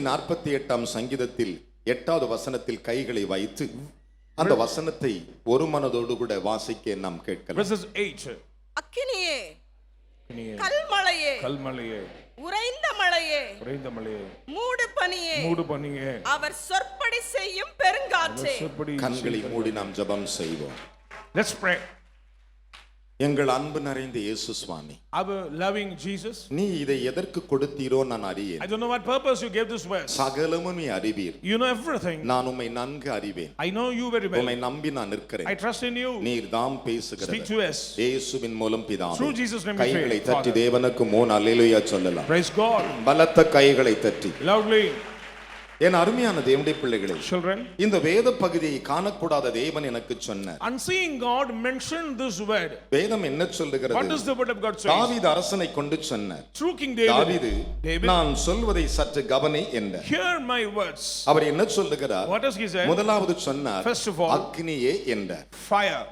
148 சங்கீதத்தில் 8வது வசனத்தில் கைகளை வைத்து அந்த வசனத்தை ஒரு மனதோடு கூட வாசிக்க நாம் கேட்கலாம். Verses 8. அக்கினியே, கல்மழையே, கல்மழையே, உறைந்த மழையே, உறைந்த மழையே, மூடு பனியே, மூடு பனியே, அவர் சொற்படி செய்யும் பெருங்காற்றே. கண்களை மூடி நாம் ஜெபம் செய்வோம். Let's pray. எங்கள் அன்பு நிறைந்த இயேசு சுவாமி, our loving Jesus, நீ இதை எதற்கு கொடுத்தீரோ நான் அறியேன். I don't know what purpose you gave this verse. சகலமும் நீ அறிவீர். You know everything. நான் உம்மை நன்கு அறிவேன். I know you very well. உம்மை நம்பி நான் நிற்கிறேன். I trust in you. நீர் தாம் பேசுகிறவர். Speak to us. இயேசுவின் மூலம் பிதாவே. Through Jesus' name we pray. கைகளை தட்டி தேவனுக்கு 3 அல்லேலூயா சொல்லலாம். Praise God. பலத்த கைகளை தட்டி. Loudly. என் அருமையான தேவனுடைய பிள்ளைகளே, children, இந்த வேத பகுதியை காணக்கூடாத தேவன் எனக்கு சொன்னார். Unseen God mentioned this word. வேதம் என்ன சொல்லுகிறது? What does the word of God say? தாவீது அரசனை கொண்டு சொன்னார். Through King David. தாவீது, நான் சொல்வதை சற்று கவனி என்றார். Hear my words. அவர் என்ன சொல்லுகிறார்? What does he say? முதலாவது சொன்னார், First of all, அக்னியே என்றார். fire.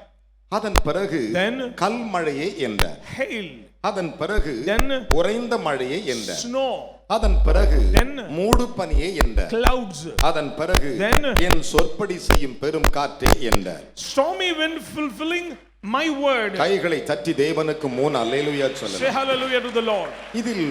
அதன் பிறகு Then, கல்மழையே என்றார். hail. அதன் பிறகு Then, உறைந்த மழையே என்றார். snow. அதன் பிறகு Then, மூடு பனியே என்றார். clouds. அதன் பிறகு Then, என் சொற்படி செய்யும் பெரும் காற்றே என்றார். Stormy wind fulfilling my word. கைகளை தட்டி தேவனுக்கு 3 அல்லேலூயா Say சொல்லலாம். hallelujah to the Lord. இதில்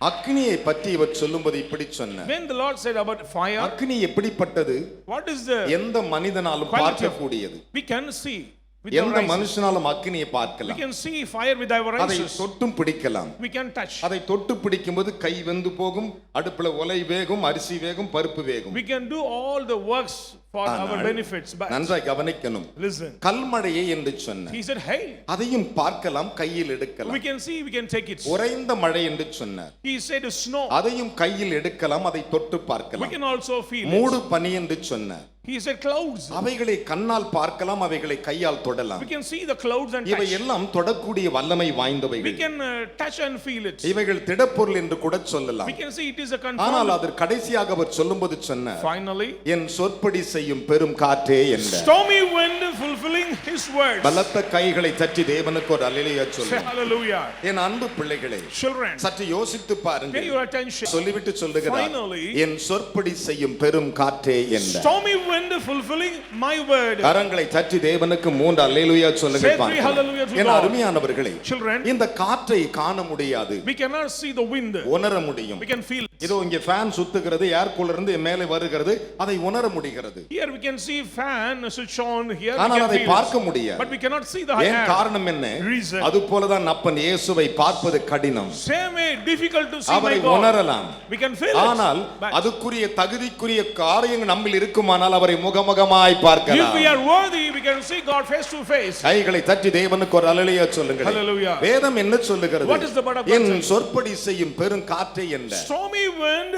அக்னியை பற்றி இவர் சொல்லும்போது இப்படி சொன்னார். When the Lord said about fire, அக்னி எப்படிப்பட்டது? what is the எந்த மனிதனாலும் quality பார்க்க of- கூடியது. we can see with our எந்த eyes. மனுஷனாலும் அக்னியை We பார்க்கலாம். can see fire with our அதை eyes. தொட்டும் பிடிக்கலாம். We can touch. அதை தொட்டு பிடிக்கும்போது கை வெந்து போகும், அடுப்புல ஒலை வேகும், அரிசி வேகும், பருப்பு வேகும். We can do all the works for our ஆனால் benefits. But நன்றாய் கவனிக்கணும். listen, கல்மழையே என்று சொன்னார். he said, hey, அதையும் பார்க்கலாம், கையில் எடுக்கலாம். we can see, we can take it. உறைந்த மழை என்று சொன்னார். He said snow. அதையும் கையில் எடுக்கலாம், அதை தொட்டு We பார்க்கலாம். can also feel it. மூடு பனி என்று சொன்னார். He said clouds. அவைகளை கண்ணால் பார்க்கலாம், அவைகளை கையால் தொடலாம். We can see the clouds and இவை touch. எல்லாம் தொடக்கூடிய வல்லமை We வாய்ந்தவைகள். can touch and feel it. இவைகள் திடப்பொருள் என்று கூட சொல்லலாம். We can see it is a ஆனால் confirmed. அது கடைசியாக அவர் சொல்லும்போது சொன்னார், Finally, என் சொற்படி செய்யும் பெரும் காற்றே என்றார். stormy wind fulfilling his words. பலத்த கைகளை தட்டி தேவனுக்கு ஒரு அல்லேலூயா Say சொல்லுங்கள். hallelujah. என் அன்பு பிள்ளைகளே, Children, சற்று யோசித்து pay பாருங்கள். your attention. சொல்லிவிட்டு சொல்லுகிறார், Finally, என் சொற்படி செய்யும் பெரும் காற்றே என்றார். stormy wind fulfilling my word. கரங்களை தட்டி தேவனுக்கு 3 அல்லேலூயா சொல்லுங்கள். Say 3 hallelujah to N God. அருமையானவர்களே, Children, இந்த காற்றை காண முடியாது, we cannot see the wind. உணர முடியும். We can feel it. இதோ இங்கே ஃபேன் சுத்துகிறது, ஏர் கூலர் இருந்து மேலே வருகிறது, அதை உணர முடிகிறது. Here we can see fan switch on here. We ஆனால் can அதை feel பார்க்க it. முடியாது. But we cannot see the ஏன் air. காரணம் என்ன? Reason. அது போலதான் அப்பன் இயேசுவை பார்ப்பது கடினம். Same way difficult to see my அவரை God. உணரலாம், We can feel it. ஆனால் But அதுக்குரிய தகுதிக்குரிய காரியங்கள் நம்மில் இருக்குமானால் அவரை முகமுகமாய் if பார்க்கலாம். we are worthy, we can see God face to face. கைகளை தட்டி தேவனுக்கு ஒரு அல்லேலூயா சொல்லுங்கள். Hallelujah. வேதம் என்ன சொல்லுகிறது? What is the word of God N saying? சொற்படி செய்யும் பெரும் காற்றே என்றார். Stormy wind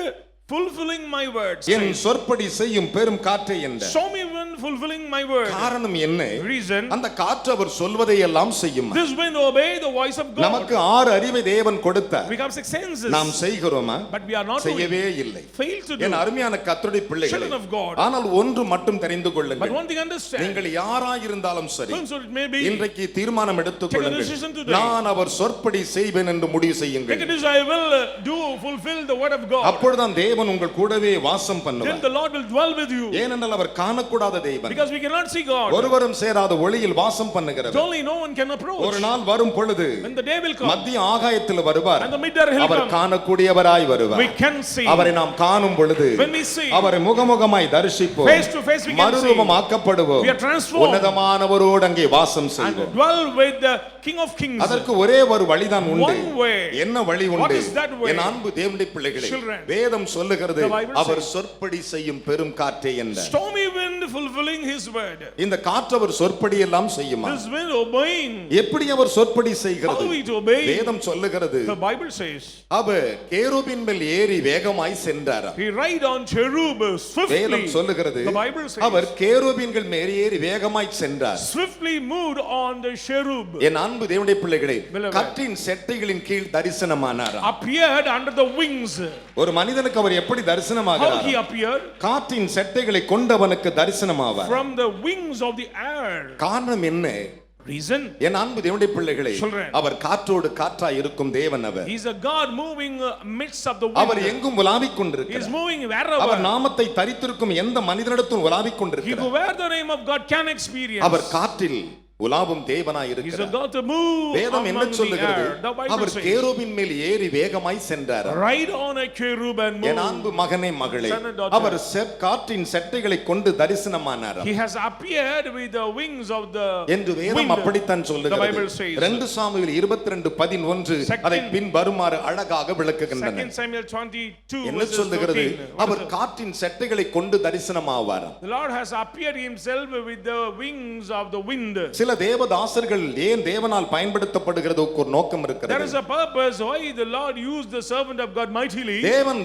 fulfilling my words. என் சொற்படி செய்யும் பெரும் காற்றே என்றார். Stormy wind fulfilling my word. காரணம் என்ன? Reason. அந்த காற்று அவர் சொல்வதை எல்லாம் செய்யும். This wind obey the voice of God. நமக்கு 6 அறிவை தேவன் கொடுத்தார். We have 6 senses. நாம் செய்கிறோமா? But we are not doing. செய்யவே இல்லை. Fail to do. என் அருமையான கர்த்தருடைய பிள்ளைகளே, Children of God. ஆனால் ஒன்று மட்டும் தெரிந்து But கொள்ளுங்கள். one thing understand. நீங்கள் யாராயிருந்தாலும் சரி, So it may be. இன்றைக்கு தீர்மானம் எடுத்துக் கொள்ளுங்கள். Take a decision today. நான் அவர் சொற்படி செய்வேன் என்று முடிவு Take செய்யுங்கள். it as I will do fulfill the word of God. அப்பொழுதுதான் தேவன் உங்கள் கூடவே வாசம் Then பண்ணுவார். the Lord will dwell with you. ஏனென்றால் அவர் காணக்கூடாத தேவன். Because we cannot see God. ஒருவரும் சேராத ஒளியில் வாசம் பண்ணுகிறவர். Only no one can approach. ஒரு நாள் வரும் பொழுது When the day will come. மத்திய ஆகாயத்தில் வருவார். And the midday will our come. காணக்கூடியவராய் வருவார். We can see. அவரை நாம் காணும் பொழுது When we see. அவரை முகமுகமாய் தரிசிப்போம். Face to face we can see. மறுரூபமாக்கப்படுவோம். We are transformed. உன்னதமானவரோடு அங்கே வாசம் And செய்வோம். dwell with the King of Kings. அதற்கு ஒரே ஒரு வழிதான் உண்டு. One way. என்ன வழி What உண்டு? is that way? என் அன்பு தேவனுடைய பிள்ளைகளே, Children. வேதம் சொல்லுகிறது, The Bible அவர் says. சொற்படி செய்யும் பெரும் காற்றே என்றார். Stormy wind fulfilling his word. இந்த காற்று அவர் சொற்படி எல்லாம் செய்யுமா? This wind obeying. எப்படி அவர் சொற்படி செய்கிறது? How it obey? வேதம் சொல்லுகிறது, The Bible says. அவர் கேருபின் மேல் ஏறி வேகமாய் சென்றாராம். He ride on cherub swiftly. வேதம் சொல்லுகிறது, The Bible says. அவர் கேருபீன்கள் மேல் ஏறி வேகமாய் சென்றார். Swiftly moved on the cherub. என் அன்பு தேவனுடைய பிள்ளைகளே, Beloved. கற்றின் செட்டைகளின் கீழ் தரிசனமானாராம். Appeared under the wings. ஒரு மனிதனுக்கு அவர் எப்படி How தரிசனமாகிறார்? he appeared? காற்றின் செட்டைகளை கொண்டவனுக்கு தரிசனமாவார். From the wings of the air. காரணம் என்ன? Reason? என் அன்பு தேவனுடைய பிள்ளைகளே, Children. அவர் காற்றோடு காற்றாய் இருக்கும் தேவன் அவர். He's a God moving midst of the our wind. எங்கும் உலாவிக் He's கொண்டிருக்கிறார். moving அவர் wherever. நாமத்தை தரித்திருக்கும் எந்த மனிதனிடத்தும் உலாவிக் He கொண்டிருக்கிறார். who wear the name of God can experience. அவர் காற்றில் உலாவும் தேவனாய் He's a இருக்கிறார். God to move வேதம் என்ன among the சொல்லுகிறது? air. The Bible our says, கேருபின் மேல் ஏறி வேகமாய் சென்றார். ride on a cherub and N move. அன்பு மகனே மகளே, Son and daughter. அவர் காற்றின் செட்டைகளை கொண்டு தரிசனமானார் He has appeared with the wings of the என்று வேதம் wind. அப்படித்தான் The Bible சொல்லுகிறது. says. 2 சாமுவேல் 22:11 Second- அதை பின் வருமாறு அழகாக விளக்குகின்றன. 2 Samuel 22 என்ன verses சொல்லுகிறது? 13. அவர் காற்றின் செட்டைகளை கொண்டு தரிசனமாவார். The Lord has appeared himself with the wings of the wind. சில தேவதாசர்கள் ஏன் தேவனால் பயன்படுத்தப்படுகிறதுக்கு ஒரு நோக்கம் There இருக்கிறது. is a purpose why the Lord used the servant of God mightily.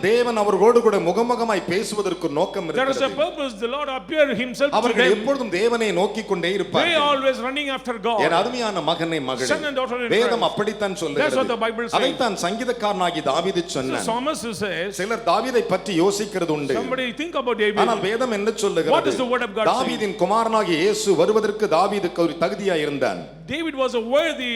தேவன் அவர்களோடு கூட முகமுகமாய் பேசுவதற்கு ஒரு நோக்கம் There is a இருக்கிறது. purpose the Lord appeared himself to அவர்கள் them. எப்பொழுதும் தேவனை நோக்கிக் கொண்டே They இருப்பார்கள். always running after என் God. அருமையான மகனே மகளே, Son and daughter in வேதம் Christ. அப்படித்தான் That's what the Bible சொல்லுகிறது. says. அதைத்தான் சங்கீதக்காரனாகி தாவீது The சொன்னான். psalmist says, சிலர் தாவீதை பற்றி யோசிக்கிறது உண்டு. somebody think about David. ஆனால் வேதம் என்ன What சொல்லுகிறது? is the word of God saying? தாவீதின் குமாரனாகிய இயேசு வருவதற்கு தாவீதுக்கு ஒரு தகுதியாய் இருந்தான். David was a worthy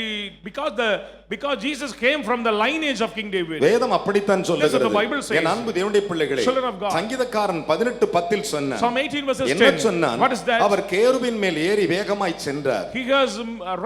because Jesus came from the lineage of King David. வேதம் அப்படித்தான் That's what the சொல்லுகிறது. Bible says. என் அன்பு தேவனுடைய பிள்ளைகளே, Children of God. சங்கீதக்காரன் 18:10 சொன்னான். Psalm 18 verses என்ன 10. சொன்னான்? What is that? அவர் கேருபின் மேல் ஏறி வேகமாய் சென்றார். He has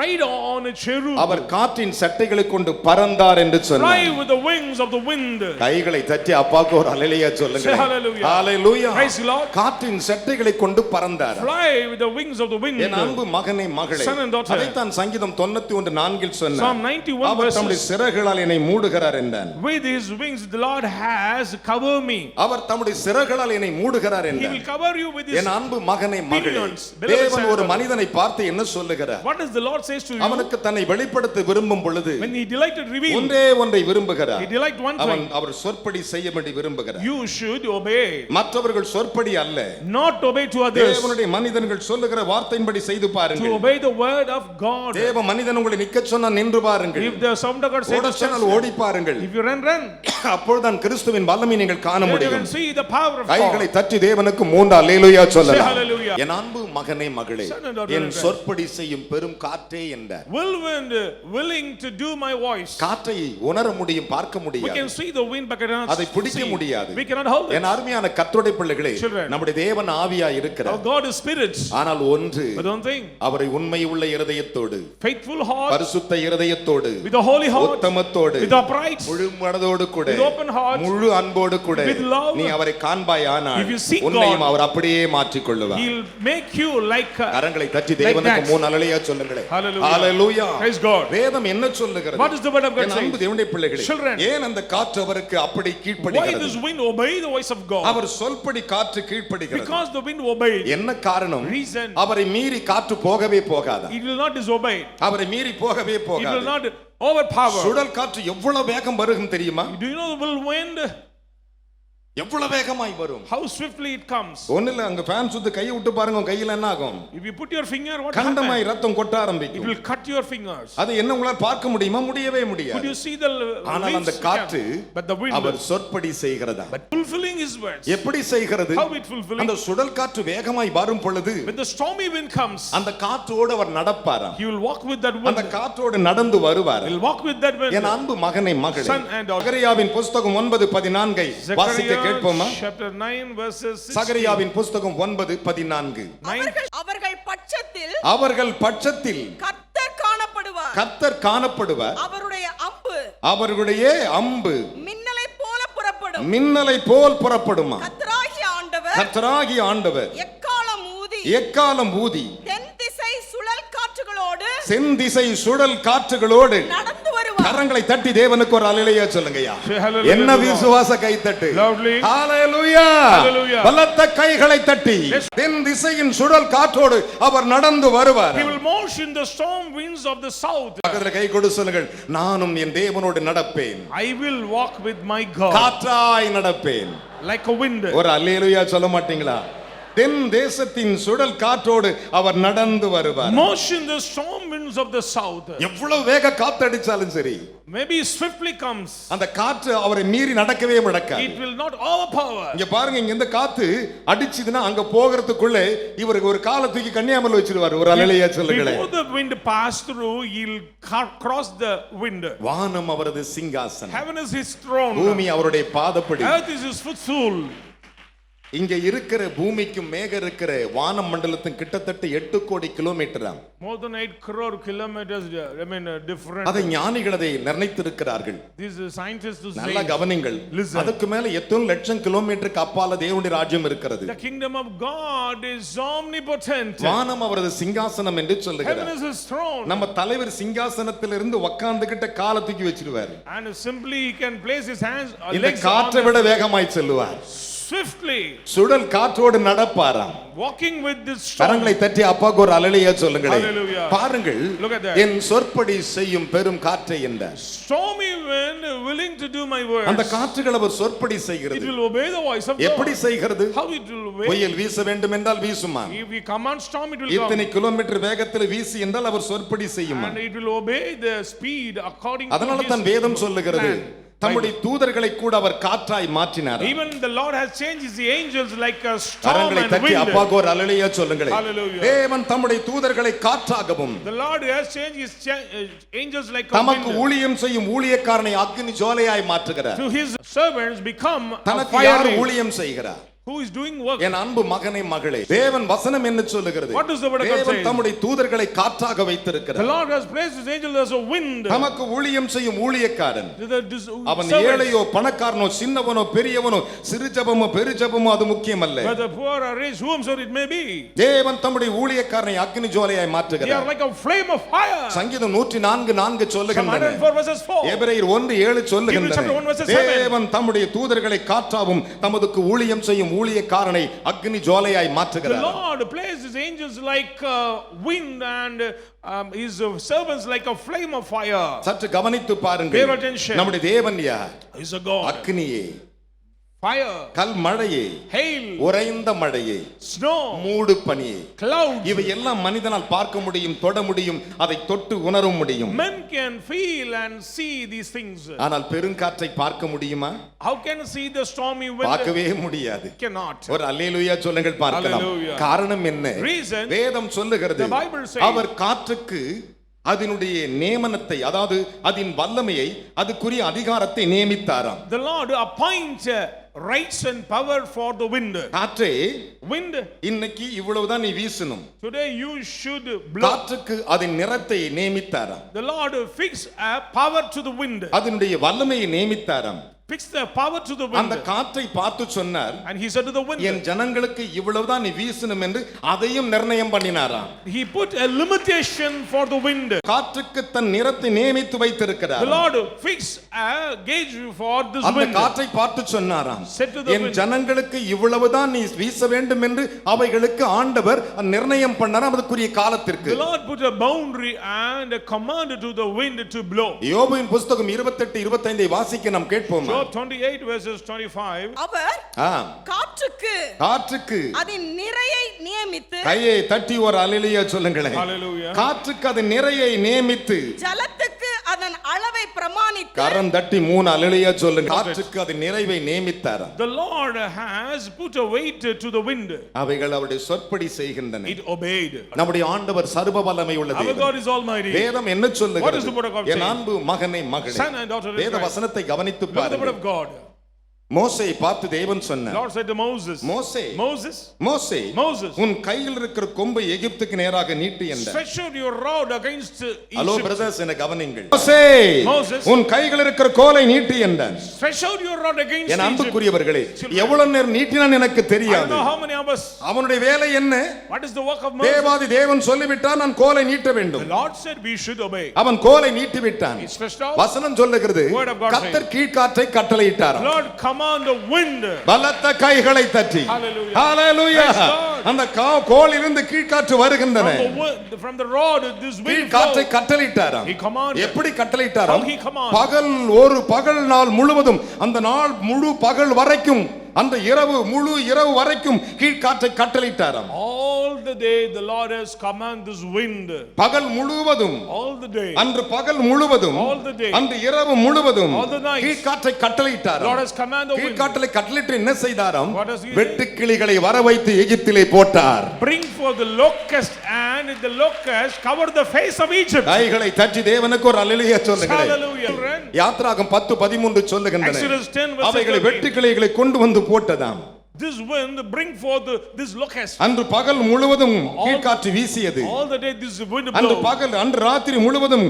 ride on a cherub. அவர் காற்றின் சட்டைகளை கொண்டு பறந்தார் என்று Fly சொன்னார். with the wings of the wind. கைகளை தட்டி அப்பாக்கு ஒரு அல்லேலூயா சொல்லுங்க. Say hallelujah. Hallelujah. Praise the Lord. காற்றின் சட்டைகளை கொண்டு பறந்தார். Fly with the wings of the wind. என் அன்பு மகனே மகளே, Son and daughter. அதைத்தான் சங்கீதம் 91:4 சொன்னார். Psalm 91 அவர் தம்முடைய verses. சிறகுகளால் என்னை மூடுகிறார் என்றான். With his wings the Lord has covered me. அவர் தம்முடைய சிறகுகளால் என்னை மூடுகிறார் He என்றான். will cover you with his. என் அன்பு மகனே மகளே, Billions, beloved தேவன் son. ஒரு மனிதனை பார்த்து என்ன சொல்லுகிறார்? What does the Lord says to you? அவனுக்கு தன்னை வெளிப்படுத்த விரும்பும் பொழுது When he delighted reveal. ஒன்றே ஒன்றை விரும்புகிறார். He delight one அவன் thing. அவர் சொற்படி செய்யும்படி விரும்புகிறார். You should obey. மற்றவர்கள் சொற்படி அல்ல, Not obey to others. தேவனுடைய மனிதர்கள் சொல்லுகிற வார்த்தையின்படி செய்து To பாருங்கள். obey the word of God. தேவ மனிதன் உங்களை நிற்க சொன்னா நின்று பாருங்கள். If the sound of God says ஓட to சொன்னால் stand, ஓடி பாருங்கள். if you run. அப்பொழுதுதான் கிறிஸ்துவின் வல்லமை நீங்கள் காண Then you முடியும். can see the power of கைகளை God. தட்டி தேவனுக்கு 3 அல்லேலூயா Say சொல்லலாம். hallelujah. என் அன்பு மகனே மகளே, Son and daughter N in Christ. சொற்படி செய்யும் பெரும் காற்றே என்றார். Whirlwind, willing to do my voice. காற்றை உணர முடியும், பார்க்க We முடியாது, can see the wind but cannot அதை பிடிக்க see. முடியாது. We cannot hold it. என் அருமையான கர்த்தருடைய பிள்ளைகளே, Children. நம்முடைய தேவன் ஆவியா Our இருக்கிறார். God is spirit. ஆனால் ஒன்று, But one thing, அவரை உண்மை உள்ள இருதயத்தோடு, faithful heart, பரிசுத்த இருதயத்தோடு, with a holy heart, உத்தமத்தோடு, with upright, முழு மனதோடு கூட, with open heart, முழு அன்போடு கூட with love. நீ அவரை காண்பாய், ஆனால் If you seek உன்னையும் God, அவர் அப்படியே மாற்றிக் கொள்ளுவார். He'll make you like கரங்களை தட்டி தேவனுக்கு that. 3 அல்லேலூயா சொல்லுங்களேன். Hallelujah. ஹalleluya. Praise God. வேதம் என்ன சொல்லுகிறது? What is the word of God N saying? அன்பு தேவனுடைய பிள்ளைகளே, Children. ஏன் அந்த காற்று அவருக்கு அப்படி Why கீழ்ப்படிகிறது? this wind obey the voice of God? அவர் சொல்படி காற்று கீழ்ப்படிகிறது. Because the wind obeyed. என்ன காரணம்? Reason. அவரை மீறி காற்று போகவே போகாது. It will not disobey. அவரை மீறி போகவே It will போகாது. not overpower. சுழல் காற்று எவ்வளவு வேகம் வருகும் தெரியுமா? Do you know the whirlwind? எவ்வளவு வேகமாய் வரும்? How swiftly it comes. ஒண்ணுல அங்க ஃபேன் சுத்து கையை விட்டு பாருங்க, உங்க கையில என்ன ஆகும்? If you put your finger, what கண்டமாய் happens? ரத்தம் கொட்ட It ஆரம்பிக்கும். will cut your fingers. அது என்ன உங்களால் பார்க்க முடியுமா? முடியவே Could முடியாது. you see the ஆனால் அந்த leaves? காற்று Yeah. But the wind, அவர் சொற்படி செய்கிறதா? but fulfilling his words. எப்படி செய்கிறது? How it fulfilling? அந்த சுழல் காற்று வேகமாய் வரும் பொழுது When the stormy wind comes, அந்த காற்றோடு அவர் நடப்பாராம். he will walk with that அந்த wind. காற்றோடு நடந்து வருவார். He'll walk with that wind. என் அன்பு மகனை மகளே, Son and daughter. சகரியாவின் புஸ்தகம் 9:14 வாசிக்க கேட்போமா? Zechariah chapter 9 verses 16. சகரியாவின் புஸ்தகம் 9:14. அவர்கள் பட்சத்தில் கர்த்தர் காணப்படுவார். கர்த்தர் காணப்படுவார். அவருடைய அம்பு அவர்களுடைய அம்பு மின்னலை போல புறப்படும். மின்னலை போல் புறப்படுமா? கர்த்தராகிய ஆண்டவர் எக்காலம் ஊதி தென் திசை சுழல் காற்றுகளோடு செந்திசை சுழல் காற்றுகளோடு நடந்து வருவார். கரங்களை தட்டி தேவனுக்கு ஒரு அல்லேலூயா சொல்லுங்கய்யா. Say hallelujah. என்ன விசுவாச கைத்தட்டு. Loudly. ஹalleluya. Hallelujah. பலத்த கைகளை தட்டி தென் திசையின் சுழல் காற்றோடு அவர் நடந்து வருவார். He will march in the storm winds of the south. பக்கத்துல கை கொடு சொல்லுங்கள், நானும் என் தேவனோடு நடப்பேன். I will walk with my God காற்றாய் நடப்பேன். like a wind. ஒரு அல்லேலூயா சொல்ல மாட்டீங்களா? தென் தேசத்தின் சுழல் காற்றோடு அவர் நடந்து வருவார். Motion the storm winds of the south. எவ்வளவு வேக காத்தடிச்சாலும் சரி, Maybe swiftly comes. அந்த காற்று அவரை மீறி நடக்கவே நடக்காது. It will not overpower. இங்க பாருங்க, இங்க இந்த காத்து அடிச்சுதுன்னா அங்க போகிறதுக்குள்ள இவருக்கு ஒரு காலை தூக்கி கன்னியாகுமரியில் வச்சிருவாரு. ஒரு அல்லேலூயா சொல்லுங்களேன். Before the wind pass through, he'll cross the wind. வானம் அவரது சிங்காசனம், Heaven is his throne. பூமி அவருடைய பாதப்படி. Earth is his footstool. இங்க இருக்கிற பூமிக்கும் மேக இருக்கிற வான மண்டலத்தின் கிட்டத்தட்ட 8 கோடி kilometre. More than 8 crore kilometers. Different. அதை ஞானிகள் அதை நிர்ணயித்திருக்கிறார்கள். These scientists நல்ல say. கவனிங்கள். Listen. அதுக்கு மேல எத்தனை லட்சம் கிலோமீட்டருக்கு அப்பால தேவனுடைய ராஜ்யம் இருக்கிறது. The kingdom of God is omnipotent. வானம் அவரது சிங்காசனம் என்று Heaven சொல்லுகிறார். is his throne. நம்ம தலைவர் சிங்காசனத்திலிருந்து உட்கார்ந்துகிட்ட காலை தூக்கி வச்சிருவார். And simply he can place his hands or இந்த legs காற்றை on விட வேகமாய் செல்லுவார். swiftly. சுழல் காற்றோடு நடப்பாராம். Walking with this storm. கரங்களை தட்டி அப்பாக்கு ஒரு அல்லேலூயா சொல்லுங்களேன். Hallelujah. பாருங்கள், Look at that. என் சொற்படி செய்யும் பெரும் காற்றை என்றார். Stormy wind willing to do my words. அந்த காற்றுகள் அவர் சொற்படி It செய்கிறது. will obey the voice of எப்படி God. செய்கிறது? How it will obey? புயல் வீச வேண்டும் என்றால் வீசுமா? If we command storm, it will come. இத்தனை கிலோமீட்டர் வேகத்தில் வீசி என்றால் அவர் சொற்படி செய்யுமா? And it will obey the speed according to அதனால தான் his வேதம் சொல்லுகிறது, plan. தம்முடைய தூதர்களை கூட அவர் காற்றாய் மாற்றினார். Even the Lord has changed his angels like a storm கரங்களை and தட்டி wind. அப்பாக்கு ஒரு அல்லேலூயா சொல்லுங்களேன். Hallelujah. தேவன் தம்முடைய தூதர்களை காற்றாகவும் The Lord has changed his angels like a தமக்கு wind. ஊழியம் செய்யும் ஊழியக்காரனை அக்னி ஜோலையாய் மாற்றுகிறார். To his servants become a தனக்கு யார் fire. ஊழியம் செய்கிறார்? Who is doing work? என் அன்பு மகனே மகளே, தேவன் வசனம் என்ன சொல்லுகிறது? What does the word of God தேவன் say? தம்முடைய தூதர்களை காற்றாக The வைத்திருக்கிறார். Lord has placed his angels as a wind. தமக்கு ஊழியம் செய்யும் ஊழியக்காரன் அவன் servants. ஏழையோ பணக்காரனோ சின்னவனோ பெரியவனோ சிறு ஜெபமோ பெரு ஜெபமோ அது முக்கியமல்ல. Whether poor or rich, whomsoever it may be, தேவன் தம்முடைய ஊழியக்காரனை அக்னி ஜோலையாய் they are மாற்றுகிறார். like a flame of fire. சங்கீதம் 104:4 Psalm சொல்லுகின்றன. 104 verses 4. எபிரேயர் 1:7 சொல்லுகின்றன. Hebrews chapter 1 verses 7. தேவன் தம்முடைய தூதர்களை காற்றாவும் தமதுக்கு ஊழியம் செய்யும் ஊழியக்காரனை அக்னி ஜோலையாய் The மாற்றுகிறார். Lord placed his angels like wind and his servants like a flame of fire. சற்று கவனித்து பாருங்கள். Pay attention. நம்முடைய தேவன் யார்? He's a God. அக்னியே, Fire, கல் மழையே, hail, உறைந்த மழையே, snow, மூடு பனியே, clouds. இவை எல்லாம் மனிதனால் பார்க்க முடியும், தொட முடியும், அதை தொட்டு உணர முடியும். Men can feel and see these things. ஆனால் பெருங்காற்றை பார்க்க முடியுமா? How can you see the stormy wind? பார்க்கவே முடியாது. Cannot. ஒரு அல்லேலூயா சொல்லுங்கள் பார்க்கலாம். Hallelujah. காரணம் என்ன? Reason, வேதம் சொல்லுகிறது, the Bible says, அவர் காற்றுக்கு அதனுடைய நியமனத்தை, அதாவது அதன் வல்லமையை, அதுக்குரிய அதிகாரத்தை நியமித்தாராம். The Lord appoints rights and power for the wind. காற்றே, Wind, இன்னைக்கு இவ்வளவுதான் நீ வீசணும். today you should blow. காற்றுக்கு அதன் நிறத்தை நியமித்தாராம். The Lord fixed a power to the wind. அதனுடைய வல்லமையை நியமித்தாராம். Fixed the power to the அந்த wind. காற்றை பார்த்து சொன்னார், And he said to the N wind, ஜனங்களுக்கு இவ்வளவுதான் நீ வீசணும் என்று அதையும் நிர்ணயம் பண்ணினாராம். he put a limitation for the wind. காற்றுக்கு தன் நிறத்தை நியமித்து The வைத்திருக்கிறார். Lord fixed a gauge for this அந்த wind. காற்றை பார்த்து சொன்னாராம், Said to the N wind, ஜனங்களுக்கு இவ்வளவுதான் நீ வீச வேண்டும் என்று அவைகளுக்கு ஆண்டவர் நிர்ணயம் பண்ணாராம் அதுக்குரிய காலத்திற்கு. the Lord put a boundary and a command to the wind to blow. யோபுவின் புத்தகம் 28:25 வாசிக்க நாம் கேட்போம். Job 28 verses 25. அவர் ஆம், காற்றுக்கு காற்றுக்கு அதன் நிறையை நியமித்து கையை தட்டி ஒரு அல்லேலூயா சொல்லுங்களேன். Hallelujah. காற்றுக்கு அது நிறையை நியமித்து, ஜலத்துக்கு அதன் அளவை பிரமாணித்து கரம் தட்டி 3 அல்லேலூயா சொல்லுங்க. காற்றுக்கு அது நிறைவை நியமித்தாராம். The Lord has put a weight to the wind. அவைகள் அவருடைய சொற்படி செய்கின்றன. It obeyed. நம்முடைய ஆண்டவர் சர்வ வல்லமை உள்ள Our தேவன். God is almighty. வேதம் என்ன What is the word of சொல்லுகிறது? God என் saying? அன்பு மகனே மகளே, Son and daughter in வேத Christ. வசனத்தை கவனித்து Look at the word பாருங்கள். of God. மோசேயை பார்த்து தேவன் சொன்னார், Lord said to Moses, மோசே, Moses, மோசே, Moses, உன் கையில் இருக்கிற கொம்பை எகிப்துக்கு நேராக நீட்டு என்றார். stretch out your rod against hello Egypt. Brothers, என்ன கவனிங்கள். மோசே, Moses, உன் கையில் இருக்கிற கோலை நீட்டு என்றார். stretch out your rod against N Egypt. அன்புக்குரியவர்களே, எவ்வளவு நேரம் நீட்டினான் எனக்கு I don't தெரியாது. know how many of us. அவனுடைய வேலை என்ன? What is the work of Moses? தேவாதி தேவன் சொல்லிவிட்டான், நான் கோலை நீட்ட The வேண்டும். Lord said we should obey. அவன் கோலை நீட்டி விட்டான். He stretched out. வசனம் சொல்லுகிறது, Word of God கர்த்தர் கீழ்காற்றை கட்டளையிட்டாராம். Lord command the wind. பலத்த கைகளை தட்டி, Hallelujah. ஹalleluya, Praise God. அந்த கோலிலிருந்து கீழ்காற்று வருகின்றன. From the rod this wind கீழ்காற்றை flow. கட்டளையிட்டாராம். He commanded. எப்படி கட்டளையிட்டாராம்? How he commanded. பகல் ஒரு பகல் நாள் முழுவதும், அந்த நாள் முழு பகல் வரைக்கும் அந்த இரவு முழு இரவு வரைக்கும் கீழ்காற்றை கட்டளையிட்டாராம். All the day the Lord has commanded this wind. பகல் முழுவதும், All the day. அன்று பகல் முழுவதும், All the day. அன்று இரவு முழுவதும் All the nights. கீழ்காற்றை Lord கட்டளையிட்டாராம். has commanded the wind. கீழ்காற்றலை கட்டளையிட்டு என்ன செய்தாராம்? What does he do? வெட்டுக்கிளிகளை வர வைத்து எகிப்திலே போட்டார். Bring forth the locust, and the locust covered the face of Egypt. கைகளை தட்டி தேவனுக்கு ஒரு அல்லேலூயா சொல்லுங்கள். Hallelujah. யாத்ராகமம் 10:13 சொல்லுகின்றன. Exodus 10 verse அவைகளை 13. வெட்டுக்கிளிகளை கொண்டு வந்து போட்டதாம். This wind bring forth this locust. அன்று பகல் முழுவதும் கீழ்காற்று வீசியது. All the day this wind அன்று blowed. பகல் அன்று ராத்திரி முழுவதும்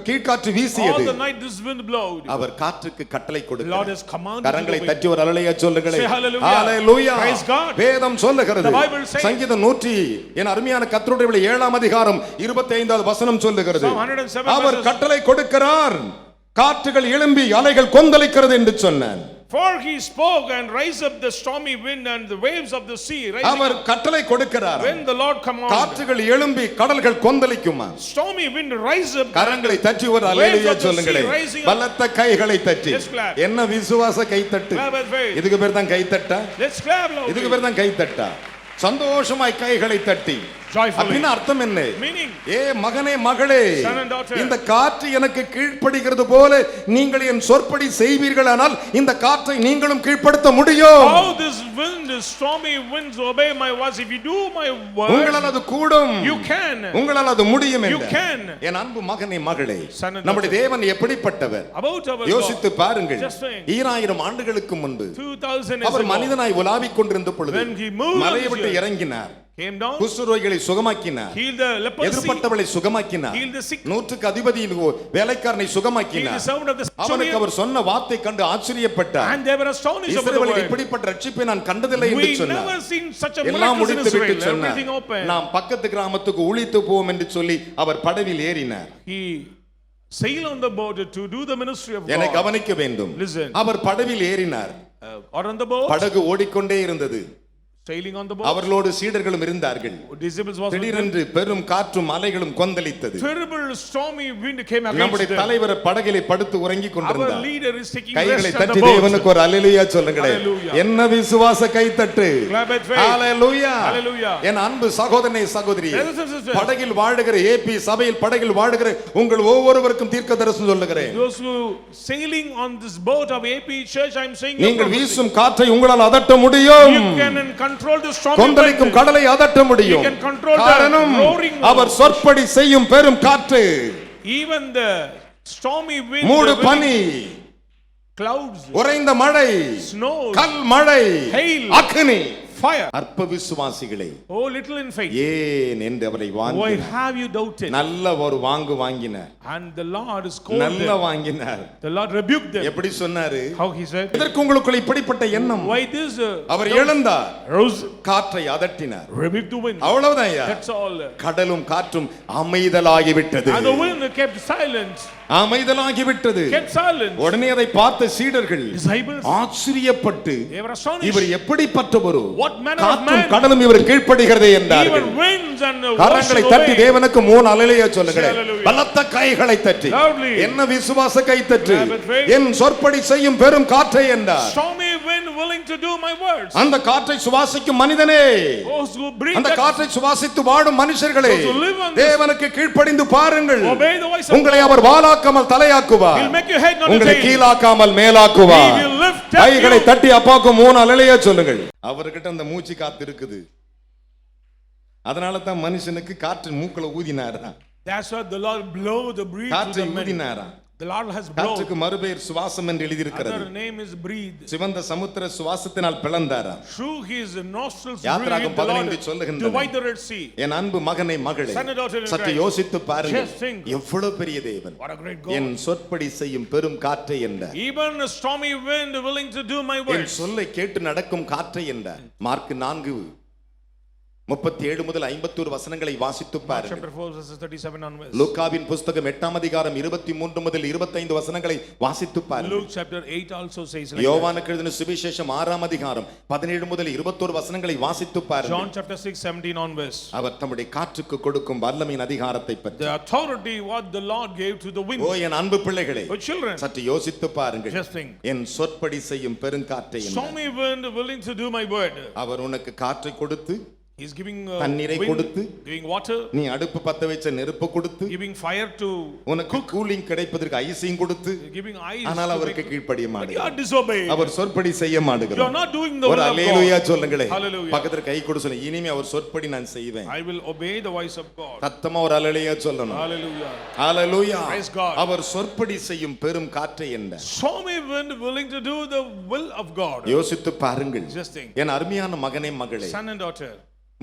கீழ்காற்று All வீசியது. the night this wind blowed. அவர் காற்றுக்கு கட்டளை The Lord கொடுத்தார். has commanded கரங்களை the wind. தட்டி ஒரு அல்லேலூயா சொல்லுங்களே. Say hallelujah. ஹalleluya. Praise God. வேதம் சொல்லுகிறது. The Bible says. சங்கீதம் 100 என் அருமையான கர்த்தருடைய 7ஆம் அதிகாரம் 25வது வசனம் சொல்லுகிறது. Psalm 107 அவர் verses. கட்டளை கொடுக்கிறார், காற்றுகள் எழும்பி அலைகள் கொந்தளிக்கிறது என்று சொன்னார். For he spoke and raised up the stormy wind and the waves of the sea. அவர் கட்டளை கொடுக்கிறார். When the Lord commanded, காற்றுகள் எழும்பி கடல்கள் கொந்தளிக்குமா? stormy wind rise up. கரங்களை தட்டி ஒரு அல்லேலூயா சொல்லுங்களே. பலத்த கைகளை தட்டி. Let's clap. என்ன விசுவாச கைத்தட்டு. Clap with faith. இதுக்கு பேர் தான் கைத்தட்டா? Let's clap loudly. இதுக்கு பேர் தான் கைத்தட்டா. சந்தோஷமாய் கைகளை தட்டி. Joyfully. அப்படின்னா அர்த்தம் என்ன? Meaning, ஏ மகனே மகளே, son and daughter, இந்த காற்று எனக்கு கீழ்ப்படுகிறது போல நீங்கள் என் சொற்படி செய்வீர்களானால் இந்த காற்றை நீங்களும் கீழ்ப்படுத்த முடியும். how this wind, stormy winds obey my voice. If you do my word, உங்களால் அது கூடும். you can. உங்களால் அது முடியும். You can. என் அன்பு மகனே மகளே, Son and நம்முடைய தேவன் எப்படிப்பட்டவர்? About our யோசித்து God. பாருங்கள். Just saying. 2000 ஆண்டுகளுக்கு முன்பு 2000 years அவர் ago, மனிதனாய் உலாவிக் கொண்டிருந்த பொழுது when he moved மலையை on விட்டு this earth, இறங்கினார். came down, குஷ்டரோகிகளை சுகமாக்கினார். healed the leprosy, எதிர்ப்பட்டவளை சுகமாக்கினார். healed the sick, நூற்றுக்கு அதிபதியின் வேலைக்காரனை healed சுகமாக்கினார். the servant of the அவனுக்கு centurion, அவர் சொன்ன வார்த்தை கண்டு ஆச்சரியப்பட்டார். and they were astonished over the இஸ்ரவேலில் word. இப்படிப்பட்ட ரட்சிப்பை நான் கண்டதில்லை என்று We சொன்னார். never seen such a எல்லாம் miracle in முடித்து விட்டு Israel. சொன்னார், Everything open. நாம் பக்கத்து கிராமத்துக்கு ஊழித்து போவோம் என்று சொல்லி அவர் படவில் ஏறினார். He sailed on the boat to do the ministry of என்னை God. கவனிக்க வேண்டும். Listen. அவர் படவில் ஏறினார். Or on the boat, படகு ஓடிக்கொண்டே இருந்தது. sailing on the boat. அவர்களோடு சீடர்களும் இருந்தார்கள். Disciples was with them. திடீரென்று பெரும் காற்றும் அலைகளும் கொந்தளித்தது. Terrible stormy wind came against நம்முடைய them. தலைவர் படகிலே படுத்து உறங்கிக் Our கொண்டிருந்தார். leader is taking கைகளை rest on தட்டி the boat. தேவனுக்கு ஒரு அல்லேலூயா சொல்லுங்களே. Hallelujah. என்ன விசுவாச கைத்தட்டு. Clap with faith. Hallelujah. Hallelujah. என் அன்பு சகோதரனே சகோதரியே, Brothers and sisters, படகில் வாழுகிற ஏபி சபையில் படகில் வாழுகிற உங்கள் ஒவ்வொருவருக்கும் தீர்க்கதரிசனம் சொல்லுகிறேன். those who sailing on this boat of AP church, I'm saying your நீங்கள் prophecy. வீசும் காற்றை உங்களால் அதட்ட முடியும். You can control the stormy கொந்தளிக்கும் wind. கடலை அதட்ட முடியும். You can control the காரணம் roaring அவர் சொற்படி செய்யும் பெரும் காற்று. Even the stormy wind, mood the பனி, clouds, உறைந்த மழை, snow, கல் மழை, hail, அக்னி. fire. அற்ப விசுவாசிகளே, Oh, little in faith. ஏன் என்று அவரை Why வாங்கினார். have you doubted? நல்ல ஒரு வாங்கினார். And the Lord scolded நல்ல them. வாங்கினார். The Lord rebuked them. எப்படி சொன்னாரு? How he said? இதற்கு உங்களுக்குள்ள இப்படிப்பட்ட எண்ணம். Why this? அவர் எழுந்தார், Rose காற்றை அதட்டினார். rebuked the wind. அவ்வளவுதான் ஐயா. That's all. கடலும் காற்றும் அமைதலாகி விட்டது. And the wind kept silent. அமைதலாகி விட்டது. Kept silent. உடனே அதை பார்த்த சீடர்கள் Disciples, ஆச்சரியப்பட்டு they were astonished. இவர் எப்படிப்பட்டவரோ, What manner of காற்றும் man? கடலும் இவர் கீழ்ப்படுகிறதே என்றார்கள். Even winds and கரங்களை ocean தட்டி obey. தேவனுக்கு 3 அல்லேலூயா சொல்லுங்களேன். Hallelujah. பலத்த கைகளை தட்டி. Loudly. என்ன விசுவாச கைத்தட்டு. Clap with faith. என் சொற்படி செய்யும் பெரும் காற்றை என்றார். Stormy wind willing to do my words. அந்த காற்றை சுவாசிக்கும் மனிதனே, Those who breathe அந்த that, காற்றை சுவாசித்து வாடும் மனுஷர்களே, Those who live on this- தேவனுக்கு கீழ்ப்படிந்து பாருங்கள். obey the voice of உங்களை God. Our வாலாக்காமல் தலையாக்குவார். He'll make your head not a உங்களை tail. கீழாக்காமல் மேலாக்குவார். He will lift up கைகளை you. தட்டி அப்பாவுக்கு 3 அல்லேலூயா சொல்லுங்கள். அவர்கிட்ட அந்த மூச்சு காத்து இருக்குது. அதனால தான் மனுஷனுக்கு காற்று மூக்குல ஊதினாரா. That's why the Lord blow the breathe to காற்றை the man. ஊதினாரா. The Lord has காற்றுக்கு blown. மறுபெயர் சுவாசம் என்று எழுதியிருக்கிறது. Other name is breathe. சிவந்த சமுத்திர சுவாசத்தினால் பிளந்தாரா. Through his nostrils யாத்திராகமம் breathe, the 15 Lord சொல்லுகின்றது. divide the Red Sea. என் அன்பு மகனை மகளே, Son and daughter in சற்று Christ. யோசித்து பாருங்கள். Just think. எவ்வளவு பெரிய தேவன். What a great N God. சொற்படி செய்யும் பெரும் காற்றை என்றார். Even a stormy wind willing to do my N words. சொல்லை கேட்டு நடக்கும் காற்றை என்றார். மார்க் 4 37 முதல் 51 வசனங்களை வாசித்து Mark பாருங்கள். chapter 4 verses 37 onwards. லூக்காவின் புஸ்தகம் 8ஆம் அதிகாரம் 23 முதல் 25 வசனங்களை வாசித்து பாருங்கள். Luke chapter 8 also says like that. யோவானுக்கு எழுதின சுவிசேஷம் 6ஆம் அதிகாரம் 17 முதல் 21 வசனங்களை வாசித்து பாருங்கள். John chapter 6 17 onwards. அவர் தம்முடைய காற்றுக்கு கொடுக்கும் வல்லமையின் அதிகாரத்தை பற்றி. The authority what the Lord gave to the wind. ஓ என் அன்பு பிள்ளைகளே, Oh children, சற்று யோசித்து பாருங்கள். just think. என் சொற்படி செய்யும் பெருங்காற்றை என்ன? Stormy wind willing to do my word. அவர் உனக்கு காற்றை கொடுத்து, He's giving தண்ணீரை கொடுத்து, giving water, நீ அடுப்பு பத்த வச்ச நெருப்பு கொடுத்து, giving fire to உனக்கு கூலிங் கிடைப்பதற்கு ஐஸையும் கொடுத்து, giving ice. ஆனால் அவருக்கு கீழ்ப்படிய But you are மாட்டீங்க. disobeyed. அவர் சொற்படி செய்ய You are மாட்டீங்க. not doing the ஒரு will of அல்லேலூயா God. சொல்லுங்களே. Hallelujah. பக்கத்துல கை கொடு சொல்லுங்க. இனிமே அவர் சொற்படி நான் செய்வேன். I will obey the voice of God. சத்தமா ஒரு அல்லேலூயா சொல்லணும். Hallelujah. ஹalleluya. Praise God. அவர் சொற்படி செய்யும் பெரும் காற்றை என்ன? Stormy wind willing to do the will of God. யோசித்து பாருங்கள். Just think. என் அருமையான மகனே மகளே, Son and daughter.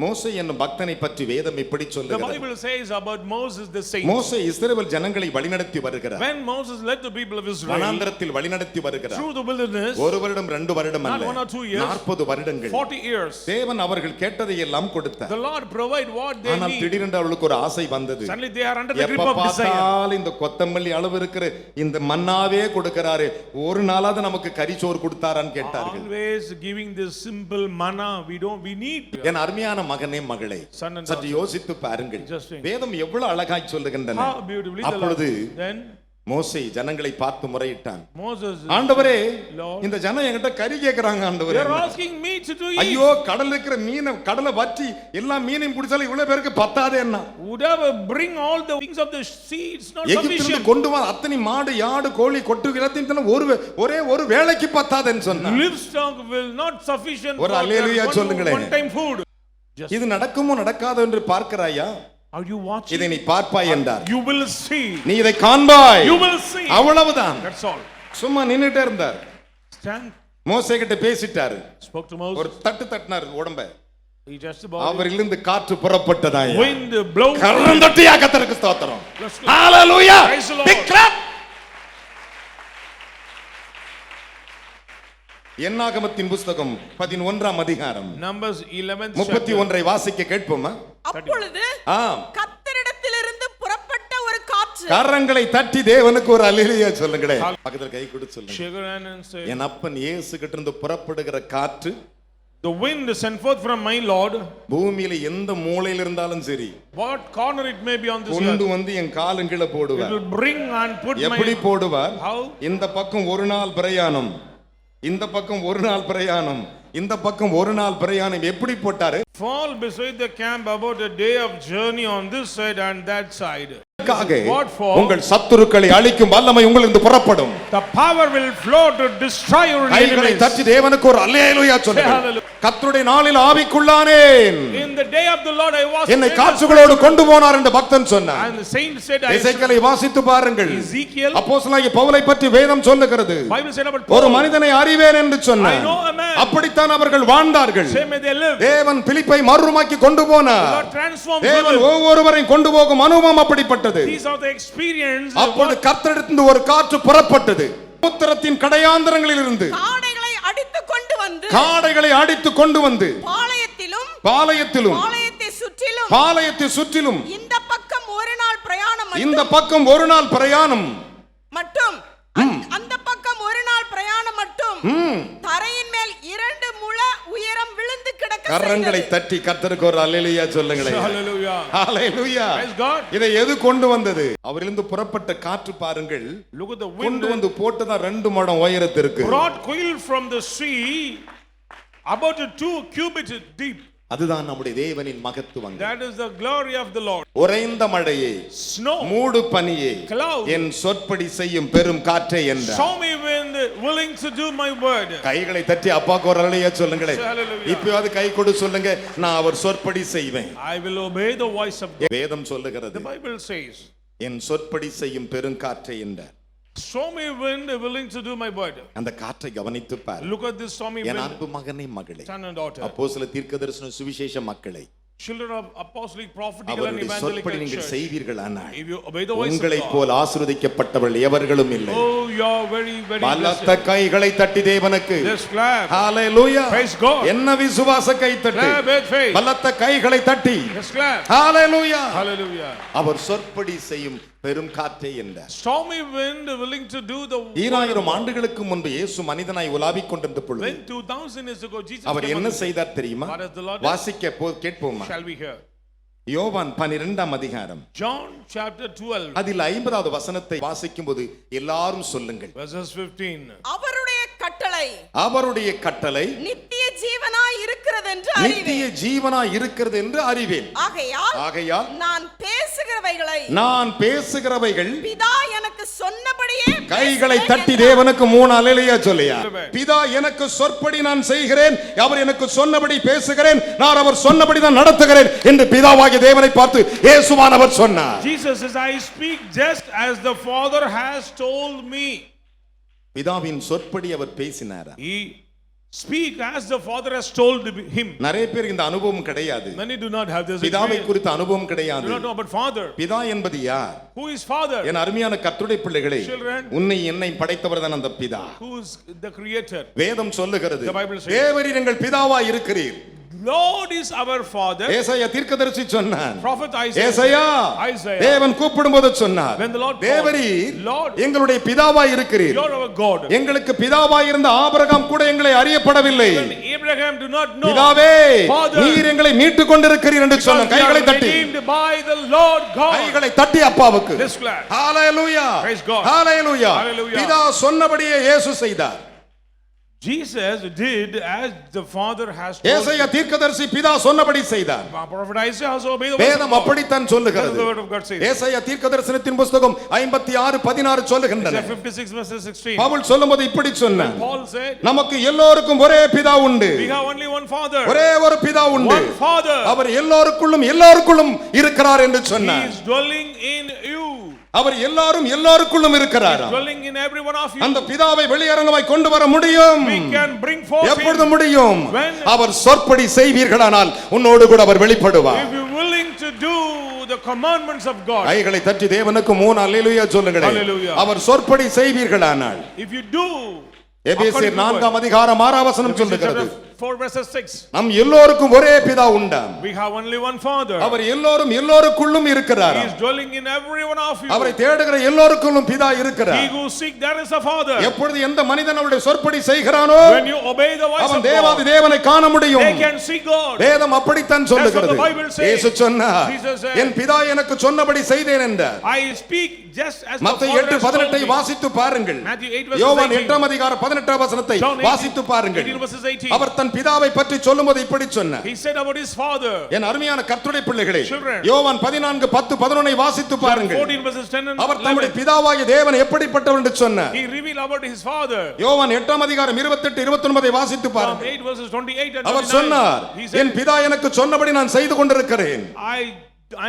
மோசே என்னும் பக்தனை பற்றி வேதம் இப்படி The சொல்லுகிறது. Bible says about Moses the saint. மோசே இஸ்ரவேல் ஜனங்களை வழிநடத்தி வருகிறார். When Moses led the people of Israel வனாந்தரத்தில் வழிநடத்தி வருகிறார். through the wilderness, ஒரு வருடம் 2 வருடம் not அல்ல, 1 or 2 years, 40 வருடங்கள் 40 years, தேவன் அவர்கள் கேட்டதை எல்லாம் கொடுத்தார். the Lord provide what they ஆனால் need. திடீரென்று அவர்களுக்கு ஒரு ஆசை வந்தது. Suddenly they are under the grip எப்ப of desire. பார்த்தாலும் இந்த கொத்தமல்லி அளவு இருக்கிற இந்த மன்னாவே கொடுக்கிறாரு, ஒரு நாளாவது நமக்கு கரிச்சோறு கொடுத்தாரான்னு கேட்டார்கள். Always giving this simple manna, we need. என் அருமையான மகனே மகளே, Son and சற்று யோசித்து பாருங்கள். Just think. வேதம் எவ்வளவு அழகாய் சொல்லுகின்றன. How beautifully the Lord. அப்பொழுது Then மோசே ஜனங்களை பார்த்து முறையிட்டான். Moses, ஆண்டவரே, Lord, இந்த ஜனம் என்கிட்ட கரி கேக்குறாங்க they ஆண்டவரே. are asking me to eat. ஐயோ, கடல்ல இருக்கிற மீனை கடலை வற்றி எல்லா மீனையும் பிடிச்சாலும் இவ்வளவு பேருக்கு பத்தாதே என்ன? Whatever bring all the things of the sea, it's not எகிப்திலிருந்து sufficient. கொண்டு வர அத்தனை மாடு யாடு கோழி கொட்டு எல்லாத்தையும் ஒரே ஒரு வேளைக்கு பத்தாதுன்னு சொன்னான். Livestock will not sufficient ஒரு for அல்லேலூயா their சொல்லுங்களேன். one time food. Just இது நடக்குமோ நடக்காதோ என்று பார்க்கிறாயா? are you watching? இதை நீ பார்ப்பாய் என்றார். You will see. நீ இதை காண்பாய். You will see. அவ்வளவுதான். That's all. சும்மா நின்னுட்டே இருந்தார். Stand. மோசே கிட்ட பேசிட்டாரு. Spoke to ஒரு Moses. தட்டினார் உடம்ப. He just about அவரிலிருந்து காற்று புறப்பட்டதாய். wind blow. கரந்தட்டியா கர்த்தருக்கு ஸ்தோத்திரம். Let's go. Hallelujah. Praise the Lord. Big clap. என்னாகமத்தின் புஸ்தகம் 11ஆம் அதிகாரம் Numbers 11th chapter. 31ஐ வாசிக்க கேட்போமா? அப்பொழுது ஆம். கர்த்தரிடத்திலிருந்து புறப்பட்ட ஒரு காற்று கரங்களை தட்டி தேவனுக்கு ஒரு அல்லேலூயா சொல்லுங்களே. பக்கத்துல கை கொடுத்து சொல்லுங்க. Shake your hand and say, என் அப்பன் இயேசு கிட்ட இருந்து புறப்படுகிற காற்று the wind sent forth from my Lord, பூமியில எந்த மூலையில இருந்தாலும் சரி, what corner it may be on this கொண்டு earth, வந்து என் காலின் கீழ it போடுவார். will bring and put எப்படி my. போடுவார்? How? இந்த பக்கம் ஒரு நாள் பிரயாணம், இந்த பக்கம் ஒரு நாள் பிரயாணம், இந்த பக்கம் ஒரு நாள் பிரயாணம். எப்படி போட்டாரு? Fall beside the camp about a day of journey on this side and that side. What for? உங்கள் சத்துருக்களை அழிக்கும் வல்லமை உங்களிலிருந்து புறப்படும். The power will flow to destroy your கைகளை enemies. தட்டி தேவனுக்கு ஒரு அல்லேலூயா சொல்லுங்கள். Hallelujah. கர்த்தருடைய நாளில் ஆவிக்குள்ளானேன், In the day of the Lord I was. என்னை காற்றுகளோடு கொண்டு போனார் என்று பக்தன் சொன்னார். And the saint said, எசேக்கியேலை வாசித்து பாருங்கள். Ezekiel. அப்போஸ்தலனாகிய பவுலை பற்றி வேதம் சொல்லுகிறது. Bible said about ஒரு Paul. மனிதனை அறிவேன் என்று I சொன்னார். know a man. அப்படித்தான் அவர்கள் வாழ்ந்தார்கள். Same way they live. தேவன் பிலிப்பை மறுரூமாக்கி கொண்டு போனார். God transformed தேவன் Philip. ஒவ்வொருவரையும் கொண்டு போகும் அனுபவம் அப்படிப்பட்டது. These are the experience. அப்பொழுது கர்த்தரிடத்திலிருந்து ஒரு காற்று புறப்பட்டது. சமுத்திரத்தின் கடையாந்தரங்களில் இருந்து காடைகளை அடித்து கொண்டு வந்து காடைகளை அடித்து கொண்டு வந்து பாளையத்திலும் பாளையத்திலும் பாளையத்தை சுற்றிலும் இந்த இந்த பக்கம் ஒரு நாள் பிரயாணம் பக்கம் ஒரு நாள் பிரயாணம் மட்டும் அந்த பக்கம் ஒரு நாள் பிரயாணம் மட்டும் தரையின் மேல் 2 முழ உயரம் விழுந்து கிடக்க கரங்களை செய்தது. தட்டி கர்த்தருக்கு ஒரு அல்லேலூயா சொல்லுங்களேன். Hallelujah. ஹalleluya. Praise God. இதை எது கொண்டு வந்தது? அவரிலிருந்து புறப்பட்ட காற்று பாருங்கள். Look at the wind. கொண்டு வந்து போட்டதா 2 முழம் உயரத்திற்கு. Brought quill from the sea about 2 cubits deep. அதுதான் நம்முடைய தேவனின் மகத்துவம். That is the glory of the Lord. உறைந்த மழையே, Snow, மூடு பனியே, cloud, என் சொற்படி செய்யும் பெரும் காற்றே என்றார். stormy wind willing to do my word. கைகளை தட்டி அப்பாக்கு ஒரு அல்லேலூயா சொல்லுங்களேன். Hallelujah. இப்போது கை கொடு சொல்லுங்க, நான் அவர் சொற்படி செய்வேன். I will obey the voice of God. வேதம் சொல்லுகிறது, The Bible says, என் சொற்படி செய்யும் பெரும் காற்றே என்றார். stormy wind willing to do my word. அந்த காற்றை கவனித்து பார். Look at this stormy N wind. அன்பு மகனே மகளே, Son and daughter. அப்போஸ்தல தீர்க்கதரிசன சுவிசேஷ மக்களை, children of apostolic, prophetical and அவருடைய சொற்படி evangelical நீங்கள் church. செய்வீர்களானால் If you obey the voice of உங்களைப் God, போல் ஆசீர்வதிக்கப்பட்டவர்கள் எவர்களும் இல்லை. oh, you are very, very பலத்த blessed. கைகளை தட்டி தேவனுக்கு Just clap. ஹalleluya. Praise God. என்ன விசுவாச கை தட்டு. Clap with faith. பலத்த கைகளை தட்டி Just clap. ஹalleluya. Hallelujah. அவர் சொற்படி செய்யும் பெரும் காற்றே என்றார். Stormy wind willing to do the 2000 ஆண்டுகளுக்கு முன்பு இயேசு மனிதனாய் உலாவிக் கொண்டிருந்த பொழுது when 2000 years ago Jesus our came என்ன on the- செய்தார் தெரியுமா? What has the Lord done? வாசிக்க கேட்போமா? Shall we hear? யோவான் 12ஆம் அதிகாரம் John chapter 12 அதில் 50வது வசனத்தை வாசிக்கும்போது எல்லாரும் சொல்லுங்கள். verses 15. அவருடைய கட்டளை அவருடைய கட்டளை நித்திய ஜீவனாய் இருக்கிறது என்று நித்திய அறிவேன். ஜீவனாய் இருக்கிறது என்று அறிவேன். ஆகையால் நான் பேசுகிறவைகள் பிதா எனக்கு சொன்னபடியே கைகளை பேசுவேன் தட்டி என்றார். தேவனுக்கு 3 அல்லேலூயா சொல்லியா. பிதா எனக்கு சொற்படி நான் செய்கிறேன், அவர் எனக்கு சொன்னபடி பேசுகிறேன், நான் அவர் சொன்னபடி தான் நடத்துகிறேன் என்று பிதாவாகிய தேவனை பார்த்து இயேசுவானவர் சொன்னார். Jesus says, I speak just as the Father has told me. பிதாவின் சொற்படி அவர் பேசினாரா? He speak as the Father has told him. நிறைய பேர் இந்த அனுபவம் கிடையாது. Many do not have this பிதாவை experience. குறித்த அனுபவம் Do கிடையாது. not know about Father. பிதா என்பது யார்? Who is Father? என் அருமையான கர்த்தருடைய பிள்ளைகளே, Children. உன்னை என்னை படைத்தவர் தான் அந்த பிதா. Who is the Creator? வேதம் சொல்லுகிறது, The Bible says. தேவரீர் எங்கள் பிதாவாய் இருக்கிறீர். Lord is our Father. ஏசாயா தீர்க்கதரிசி சொன்னார். Prophet Isaiah. ஏசாயா Isaiah. தேவன் கூப்பிடும்போது சொன்னார், When the Lord called, தேவரீர் Lord, எங்களுடைய பிதாவாய் இருக்கிறீர். you are our God. எங்களுக்கு பிதாவாய் இருந்த ஆபிரகாம் கூட எங்களை அறியப்படவில்லை. When Abraham do not know. பிதாவே Father, நீர் எங்களை மீட்டுக் கொண்டிருக்கிறீர் என்று because சொன்னார். we கைகளை are தட்டி redeemed by the Lord God. கைகளை தட்டி அப்பாவுக்கு This clap. Hallelujah. Praise God. Hallelujah. Hallelujah. பிதா சொன்னபடியே இயேசு செய்தார். Jesus did as the Father has told ஏசாயா him. தீர்க்கதரிசி பிதா சொன்னபடி செய்தார். Prophet Isaiah also obeyed the voice of வேதம் God. அப்படித்தான் That's சொல்லுகிறது. what the word of God says. ஏசாயா தீர்க்கதரிசனத்தின் புத்தகம் 56:16 சொல்லுகின்றன. Isaiah 56 verses 16. பவுல் சொல்லும்போது இப்படி சொன்னார், Paul said, நமக்கு எல்லோருக்கும் ஒரே பிதா உண்டு, we have only one Father. ஒரே ஒரு பிதா உண்டு, One Father. அவர் எல்லாருக்குள்ளும் இருக்கிறார் என்று He சொன்னார். is dwelling in you. அவர் எல்லாருக்குள்ளும் இருக்கிறார். Dwelling in every one of you. அந்த பிதாவை வெளியரங்கமாய் கொண்டு வர முடியும். We can bring forth எப்பொழுது him. முடியும்? When? அவர் சொற்படி செய்வீர்களானால் உன்னோடு கூட அவர் வெளிப்படுவார். If you are willing to do the commandments of God. கைகளை தட்டி தேவனுக்கு 3 அல்லேலூயா சொல்லுங்களேன். Hallelujah. அவர் சொற்படி செய்வீர்களானால். If you do எபேசியர் 4ஆம் அதிகாரம் 6ஆம் வசனம் சொல்லுகிறது, 4 verses 6. நம் எல்லோருக்கும் ஒரே பிதா உண்டாம். We have only one Father. அவர் எல்லோருக்குள்ளும் இருக்கிறார். He is dwelling in every one of you. அவரை தேடுகிற எல்லோருக்குள்ளும் பிதா இருக்கிறார். He who seek there is a Father. எப்பொழுது எந்த மனிதன் அவருடைய சொற்படி செய்கிறானோ When you obey the voice அவன் of தேவாதி God, தேவனை காண முடியும். they can see God. வேதம் அப்படித்தான் சொல்லுகிறது. That's what the Bible says. இயேசு சொன்னார், Jesus said, என் பிதா எனக்கு சொன்னபடி செய்தேன் என்றார். I speak just as the மத்தேயு Father has told 8:18 me. வாசித்து பாருங்கள். Matthew 8 verses யோவான் 18. 8ஆம் அதிகாரம் 18ஆம் வசனத்தை John 18 வாசித்து பாருங்கள். 18 verses 18. அவர் தன் பிதாவை பற்றி சொல்லும்போது இப்படி சொன்னார். He said about his Father. என் அருமையான கர்த்தருடைய பிள்ளைகளே, Children. யோவான் 14:10-11 வாசித்து பாருங்கள். 14 verses 10 and அவர் தம்முடைய 11. பிதாவாகிய தேவன் எப்படிப்பட்டவர் என்று சொன்னார். He revealed about his Father. யோவான் 8ஆம் அதிகாரம் 28-29 வாசித்து From பாருங்கள். 8 verses 28 and அவர் 29. சொன்னார், He said, என் பிதா எனக்கு சொன்னபடி நான் செய்து கொண்டிருக்கிறேன். I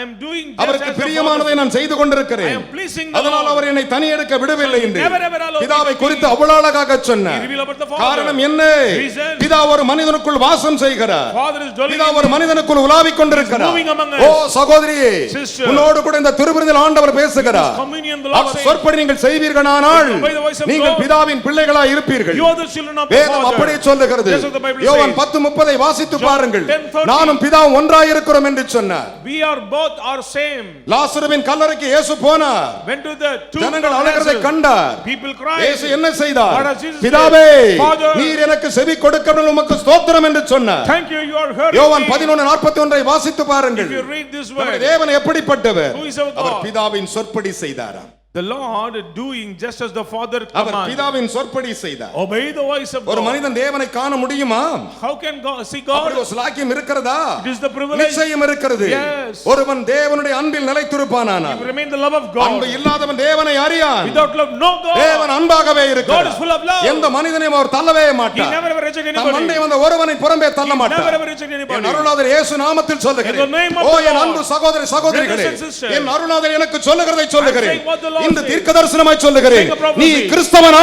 am doing just அவருக்கு as the பிரியமானதை Father. நான் செய்து கொண்டிருக்கிறேன். I am pleasing the அதனால் Lord. அவர் என்னை தனியெடுக்க விடவில்லை என்று Never, ever allow me பிதாவை to குறித்து be. அவ்வளவு அழகாக சொன்னார். He revealed about the Father. காரணம் என்ன? Reason. பிதா ஒரு மனிதனுக்குள் வாசம் செய்கிறார். Father is dwelling பிதா in ஒரு me. மனிதனுக்குள் உலாவிக் கொண்டிருக்கிறார். moving among us. ஓ சகோதரியே, Sister. உன்னோடு கூட இந்த திருவிருந்தில் ஆண்டவர் பேசுகிறார். Communion the Lord our says, சொற்படி நீங்கள் செய்வீர்களானால் obey the voice of நீங்கள் God. பிதாவின் பிள்ளைகளாய் இருப்பீர்கள். you are the children of the வேதம் Father. அப்படியே சொல்லுகிறது. That's what the Bible யோவான் says. 10:30 வாசித்து John பாருங்கள். 10:30. நானும் பிதாவும் ஒன்றாய் இருக்கிறோம் என்று சொன்னார். We are both are same. லாசருவின் கல்லறைக்கு இயேசு போனார். Went to the tomb ஜனங்கள் of அழுகிறதை Lazarus. கண்டார். People cried. இயேசு என்ன செய்தார்? What does Jesus பிதாவே, say? Father, நீர் எனக்கு செவி கொடுக்கவில்லை, உமக்கு ஸ்தோத்திரம் என்று சொன்னார். thank you, you are heard. யோவான் 11:41 வாசித்து பாருங்கள். If you read this நம்முடைய word, தேவன் எப்படிப்பட்டவர்? who is our our God? பிதாவின் சொற்படி செய்தாராம். The Lord doing just as the Father our commanded. பிதாவின் சொற்படி செய்தார். Obey the voice of ஒரு God. மனிதன் தேவனை காண முடியுமா? How can God see அப்படி God? ஒரு ஸ்லாக்கியம் இருக்கிறதா? It is the privilege. நிச்சயம் இருக்கிறது. Yes. ஒருவன் தேவனுடைய அன்பில் நிலைத்திருப்பானானால், You remain the love of God. அன்பு இல்லாதவன் தேவனை அறியான். Without love, no God. தேவன் அன்பாகவே God இருக்கிறார். is full of love. எந்த மனிதனையும் அவர் தள்ளவே He மாட்டார். never ever reject தம் anybody. அண்டை வந்த ஒருவனை புறம்பே தள்ள He never மாட்டார். ever reject anybody. என் அருளாதர் இயேசு நாமத்தில் சொல்லுகிறேன். In the name of O the N Lord. அன்பு சகோதரி சகோதரிகளே, Brothers and sisters. என் அருளாதர் எனக்கு சொல்லுகிறதை சொல்லுகிறேன். I'm saying what the Lord இந்த says. தீர்க்கதரிசனமாய் சொல்லுகிறேன். Saying a prophecy. நீ கிறிஸ்தவனா?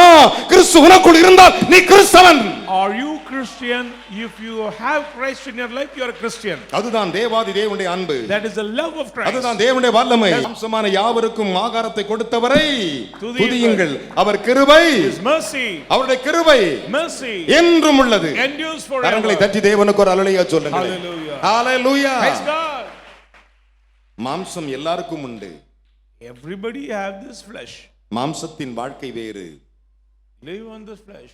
கிறிஸ்து உனக்குள் இருந்தால் நீ கிறிஸ்தவன். Are you Christian? If you have Christ in your life, you are a Christian. அதுதான் தேவாதி தேவனுடைய அன்பு. That is the love of Christ. அதுதான் தேவனுடைய வல்லமை. மாம்சமான யாவருக்கும் ஆகாரத்தை கொடுத்தவரை துதியுங்கள். அவர் கிருபை, His mercy, அவருடைய கிருபை mercy என்றும் உள்ளது. endures forever. கரங்களை தட்டி தேவனுக்கு ஒரு அல்லேலூயா சொல்லுங்கள். Hallelujah. ஹalleluya. Praise God. மாம்சம் எல்லாருக்கும் உண்டு. Everybody have this flesh. மாம்சத்தின் வாழ்க்கை வேறு, Live on this flesh.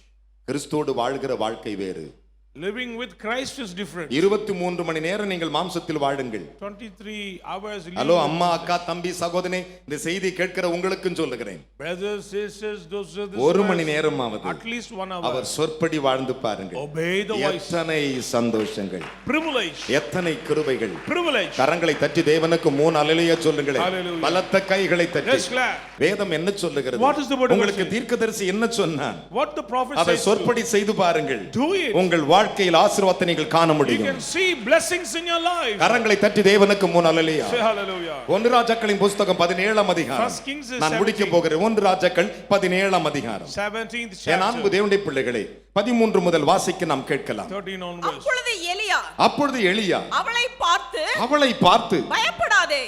கிறிஸ்துவோடு வாழ்கிற வாழ்க்கை வேறு. Living with Christ is different. 23 மணி நேரம் நீங்கள் மாம்சத்தில் வாழுங்கள். 23 hours. ஹலோ அம்மா, அக்கா, தம்பி, சகோதரனே, இந்த செய்தி கேட்கிற உங்களுக்கும் சொல்லுகிறேன். Brothers, sisters, those are the ஒரு மணி நேரமாவது at least 1 hour. அவர் சொற்படி வாழ்ந்து பாருங்கள். Obey the voice. எத்தனை சந்தோஷங்கள், Privilege. எத்தனை கிருபைகள். Privilege. கரங்களை தட்டி தேவனுக்கு 3 அல்லேலூயா சொல்லுங்கள். Hallelujah. பலத்த கைகளை தட்டி. Yes, clap. வேதம் என்ன சொல்லுகிறது? What is the word? உங்களுக்கு தீர்க்கதரிசி என்ன சொன்னான்? What the prophet அதை says. சொற்படி செய்து பாருங்கள். Do it. உங்கள் வாழ்க்கையில் ஆசீர்வாதத்தை நீங்கள் காண You முடியும். can see blessings in your life. கரங்களை தட்டி தேவனுக்கு 3 அல்லேலூயா. Say hallelujah. 1 ராஜாக்களின் புத்தகம் 17ஆம் அதிகாரம். First Kings is நான் முடிக்க போகிறேன். 1 ராஜாக்கள் 17ஆம் அதிகாரம். 17th என் அன்பு chapter. தேவனுடைய பிள்ளைகளே, 13 முதல் வாசிக்க நாம் கேட்கலாம். 13 onwards. அப்பொழுது எலியா அவளை பார்த்து பயப்படாதே,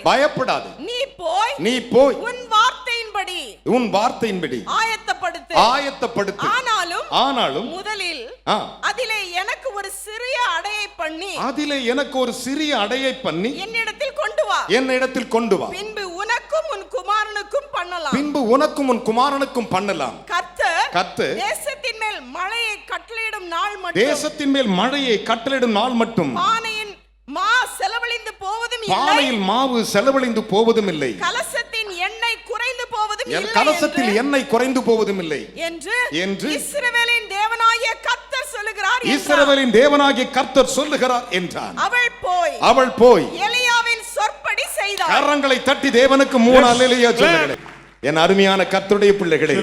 நீ போய் உன் வார்த்தையின்படி ஆயத்தப்படுத்து. ஆனாலும் முதலில் அதிலே எனக்கு ஒரு சிறிய அடையை பண்ணி என்னிடத்தில் கொண்டு வா. பின்பு உனக்கும் உன் குமாரனுக்கும் பண்ணலாம். கர்த்தர் தேசத்தின் மேல் மழையை கட்டளையிடும் நாள் மட்டும் பானையில் மாவு செலவழிந்து போவதும் இல்லை, கலசத்தில் எண்ணெய் குறைந்து போவதும் இல்லை என்று இஸ்ரவேலின் தேவனாகிய கர்த்தர் சொல்லுகிறார் என்றான். அவள் போய் எலியாவின் சொற்படி செய்தாள். கரங்களை தட்டி தேவனுக்கு 3 அல்லேலூயா சொல்லுங்கள். என் அருமையான கர்த்தருடைய பிள்ளைகளே,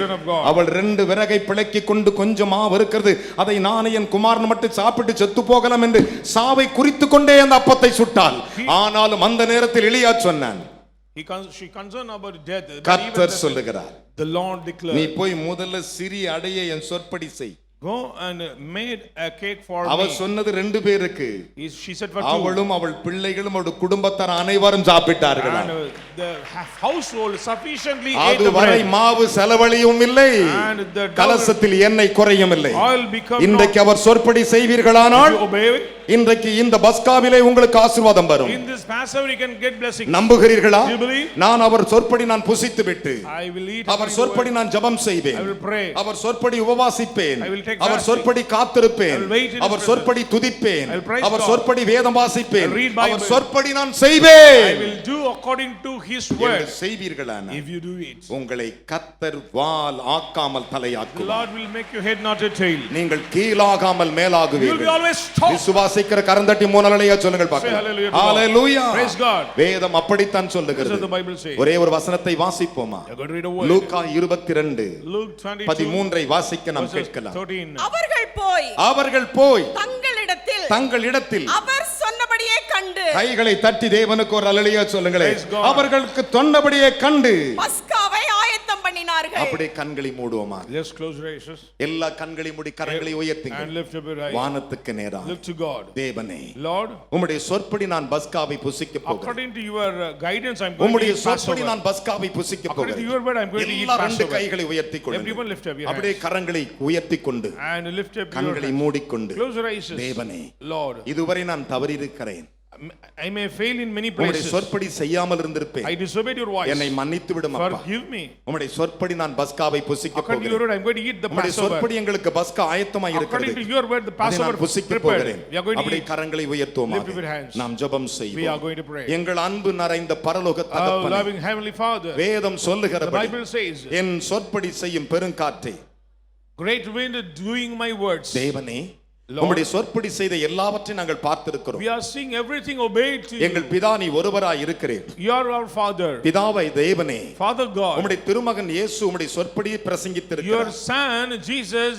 அவள் 2 விறகை பிளக்கி கொண்டு கொஞ்சம் மாவு இருக்கிறது, அதை நானே என் குமாரன் மட்டும் சாப்பிட்டு செத்து போகலாம் என்று சாவை குறித்து கொண்டே அந்த அப்பத்தை சுட்டாள். ஆனாலும் அந்த நேரத்தில் எலியா சொன்னான், She concerned about death. கர்த்தர் சொல்லுகிறார், the Lord declared, நீ போய் முதல்ல சிறிய அடையை என் சொற்படி செய். Go and made a cake for அவ me. சொன்னது 2 பேருக்கு. She said for 2. அவளும் அவள் பிள்ளைகளும் அவள் குடும்பத்தார் அனைவரும் சாப்பிட்டார்கள். And the household sufficiently ate அது the வரை bread. மாவு செலவழியும் இல்லை, And the கலசத்தில் எண்ணெய் குறையும் இல்லை. oil become இன்றைக்கு அவர் சொற்படி செய்வீர்களானால் obey. இன்றைக்கு இந்த பஸ்காவிலே உங்களுக்கு ஆசீர்வாதம் வரும். In this Passover you can get blessings. நம்புகிறீர்களா? Do you believe? நான் அவர் சொற்படி நான் புசித்து விட்டு I will eat. அவர் சொற்படி நான் ஜெபம் செய்வேன். I will pray. அவர் சொற்படி உபவாசிப்பேன். I will take our fasting. சொற்படி காத்திருப்பேன். I will wait in our His சொற்படி துதிப்பேன். I will praise our God. சொற்படி வேதம் வாசிப்பேன். I will read Bible. அவர் சொற்படி நான் செய்வேன். I will do according to His word. செய்வீர்களானால் If you do it, உங்களை கர்த்தர் வால் ஆக்காமல் the தலையாக்குவார். Lord will make your head not a tail. நீங்கள் கீழாகாமல் You will be மேலாகுவீர்கள். always tall. விசுவாசிக்கிற கரந்தட்டி 3 அல்லேலூயா சொல்லுங்கள் Say பார்க்கலாம். hallelujah to God. Hallelujah. Praise God. வேதம் அப்படித்தான் This is சொல்லுகிறது. the Bible says. ஒரே ஒரு வசனத்தை வாசிப்போமா? You're going to read a word. Luca 22 Luke 22 13 வாசிக்க நாம் verses கேட்கலாம். 13. அவர்கள் போய் தங்களிடத்தில் அவர் சொன்னபடியே கண்டு கைகளை தட்டி தேவனுக்கு ஒரு அல்லேலூயா சொல்லுங்களேன். Praise God. அவர்களுக்கு சொன்னபடியே கண்டு பஸ்காவை ஆயத்தம் பண்ணினார்கள். அப்படியே கண்களை மூடுவோமா? Just close your eyes எல்லா கண்களை மூடி கரங்களை and உயர்த்துங்கள். lift up your eyes. வானத்துக்கு நேரா Look to God. தேவனே, Lord, உம்முடைய சொற்படி நான் பஸ்காவை புசிக்க போகிறேன். according to your guidance I'm going to உம்முடைய eat சொற்படி Passover. நான் பஸ்காவை புசிக்க According to போகிறேன். your word I'm going to eat எல்லா 2 Passover. கைகளை உயர்த்திக் Everyone கொள்ளுங்கள். lift up your அப்படியே hands கரங்களை உயர்த்திக் கொண்டு and lift up your கண்களை hands. மூடிக்கொண்டு Close your eyes. தேவனே, Lord, இதுவரை நான் தவறி இருக்கிறேன். I may fail in many உம்முடைய places. சொற்படி செய்யாமல் இருந்திருப்பேன். I disobeyed your voice. என்னை மன்னித்து விடும் அப்பா. Forgive me. உம்முடைய சொற்படி நான் பஸ்காவை புசிக்க According to your போகிறேன். word I'm going to eat the உம்முடைய Passover. சொற்படி எங்களுக்கு பஸ்கா ஆயத்தமாய் According to இருக்கிறது. your word the அதை Passover நான் புசிக்க prepared. போகிறேன். We are going to அப்படியே eat. கரங்களை உயர்த்துவோமா? Lift up your hands. நாம் ஜெபம் We are செய்வோம். going to pray. எங்கள் அன்பு நிறைந்த பரலோக Our தகப்பனே, loving heavenly Father, வேதம் the சொல்லுகிறபடி Bible says, என் சொற்படி செய்யும் பெருங்காற்றே, great wind doing my words. தேவனே, Lord, உம்முடைய சொற்படி செய்த எல்லாவற்றையும் நாங்கள் பார்த்திருக்கிறோம். we are seeing everything obeyed to எங்கள் you. பிதா நீ ஒருவராய் இருக்கிறீர். You are our Father. பிதாவை தேவனே, Father God. உம்முடைய திருமகன் இயேசு உம்முடைய சொற்படியை Your பிரசங்கித்திருக்கிறார். son Jesus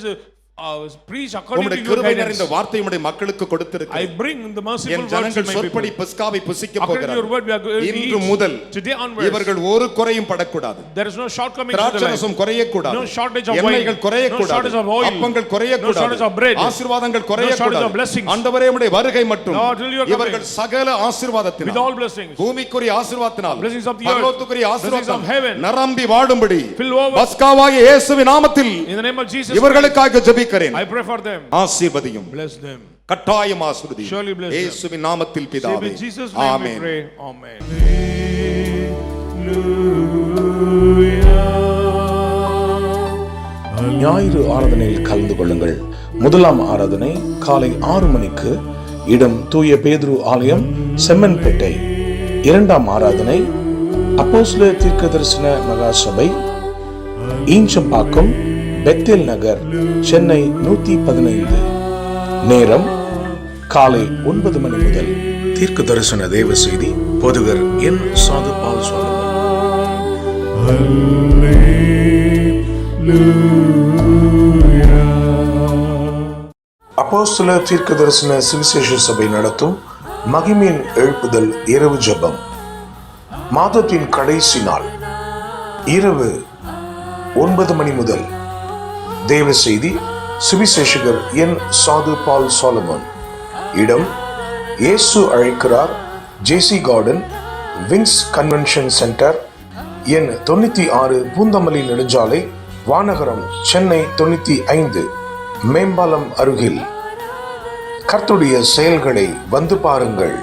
preach according to உம்முடைய your கிருபை guidance. நிறைந்த வார்த்தை உம்முடைய மக்களுக்கு I கொடுத்திருக்கிறேன். bring the merciful N words to ஜனங்கள் my சொற்படி people. பஸ்காவை புசிக்க According to your word, we are going போகிறார்கள். to இன்று முதல் eat. Today onwards, இவர்கள் ஒரு குறையும் படக்கூடாது. there is no shortcoming to the life. திராட்சரசம் குறையக்கூடாது. No shortage of wine. எண்ணெய்கள் No குறையக்கூடாது. shortage of oil. அப்பங்கள் No குறையக்கூடாது. shortage of bread. ஆசீர்வாதங்கள் No shortage குறையக்கூடாது. of blessings. ஆண்டவரே உம்முடைய வருகை மட்டும் Lord, till you are coming. இவர்கள் சகல With ஆசீர்வாதத்தினால் all blessings, பூமிக்குரிய ஆசீர்வாதத்தினால் blessings of the earth, பரலோகத்துக்குரிய blessings of ஆசீர்வாதம் heaven, நிரம்பி வாழும்படி fill over. பஸ்காவாகிய இயேசுவின் நாமத்தில் In the name of Jesus, இவர்களுக்காக ஜெபிக்கிறேன். I pray for them. ஆசீர்வதியும் Bless them. கட்டாயம் ஆசீர்வதியும். Surely bless them. இயேசுவின் நாமத்தில் Save பிதாவே. in Jesus' name we amen. pray. Amen. ஞாயிறு ஆராதனையில் கலந்து கொள்ளுங்கள். முதலாம் ஆராதனை காலை 6 மணிக்கு, இடம் தூய பேதுரு ஆலயம், செம்மன்பேட்டை. இரண்டாம் ஆராதனை அப்போஸ்தலர் தீர்க்கதரிசன மகா சபை, ஈஞ்சம்பாக்கம், பெத்தேல் நகர், சென்னை 115. நேரம் காலை 9 மணி முதல். தீர்க்க தரிசன தேவ செய்தி போதகர் என். சாது பால் சுவாமி. அப்போஸ்தலர் தீர்க்க தரிசன சுவிசேஷ சபை நடத்தும் மகிமையின் எழுப்புதல் இரவு ஜெபம். மாதத்தின் கடைசி நாள் இரவு 9 மணி முதல். தேவ செய்தி சுவிசேஷகர் என். சாது பால் சாலமன். இடம் இயேசு அழைக்கிறார், ஜேசி கார்டன், விங்ஸ் கன்வென்ஷன் சென்டர், எண் 96, பூந்தமல்லி நெடுஞ்சாலை, வானகரம், சென்னை 95, மேம்பாலம் அருகில். கர்த்தருடைய செயல்களை வந்து பாருங்கள்.